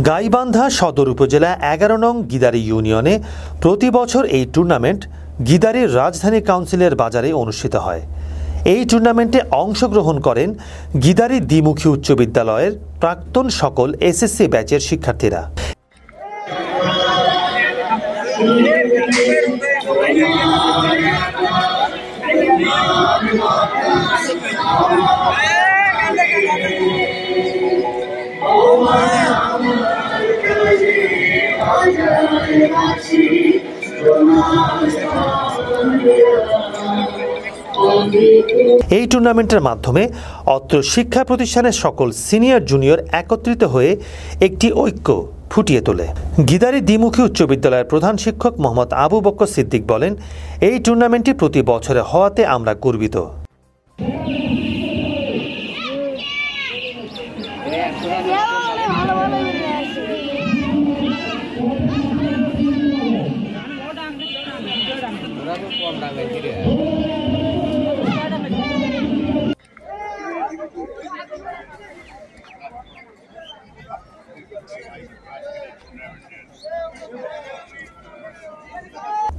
গাইবান্ধা সদর উপজেলা ১১ নং গিদারি ইউনিয়নে প্রতি বছর এই টুর্নামেন্ট গিদারির রাজধানী কাউন্সিলের বাজারে অনুষ্ঠিত হয়। এই টুর্নামেন্টে অংশগ্রহণ করেন গিদারি দ্বিমুখী উচ্চ বিদ্যালয়ের প্রাক্তন সকল এসএসসি ব্যাচের শিক্ষার্থীরা। এই টুর্নামেন্টের মাধ্যমে অত্র শিক্ষা প্রতিষ্ঠানের সকল সিনিয়র জুনিয়র একত্রিত হয়ে একটি ঐক্য ফুটিয়ে তোলে। গিদারি দ্বিমুখী উচ্চ বিদ্যালয়ের প্রধান শিক্ষক মোহাম্মদ আবু বকর সিদ্দিক বলেন, এই টুর্নামেন্টটি প্রতি বছরে হওয়াতে আমরা গর্বিত।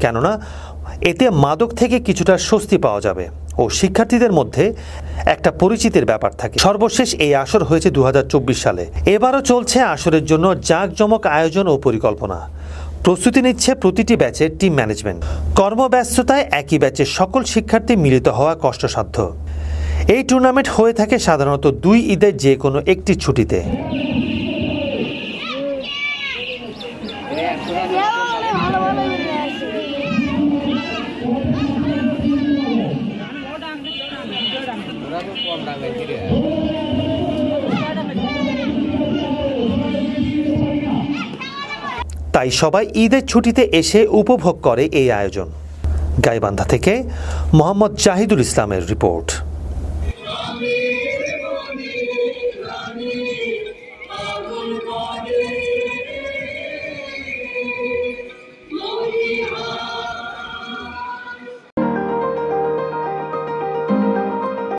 কেননা এতে মাদক থেকে কিছুটা স্বস্তি পাওয়া যাবে ও শিক্ষার্থীদের মধ্যে একটা পরিচিতির ব্যাপার থাকে। সর্বশেষ এই আসর হয়েছে ২০২৪ সালে। এবারও চলছে আসরের জন্য জাঁকজমক আয়োজন ও পরিকল্পনা। প্রস্তুতি নিচ্ছে প্রতিটি ব্যাচের টিম ম্যানেজমেন্ট। কর্মব্যস্ততায় একই ব্যাচের সকল শিক্ষার্থী মিলিত হওয়া কষ্টসাধ্য। এই টুর্নামেন্ট হয়ে থাকে সাধারণত ২ ঈদের যে কোনো একটি ছুটিতে। তাই সবাই ঈদের ছুটিতে এসে উপভোগ করে এই আয়োজন। গাইবান্ধা থেকে মোহাম্মদ জাহিদুল ইসলামের রিপোর্ট।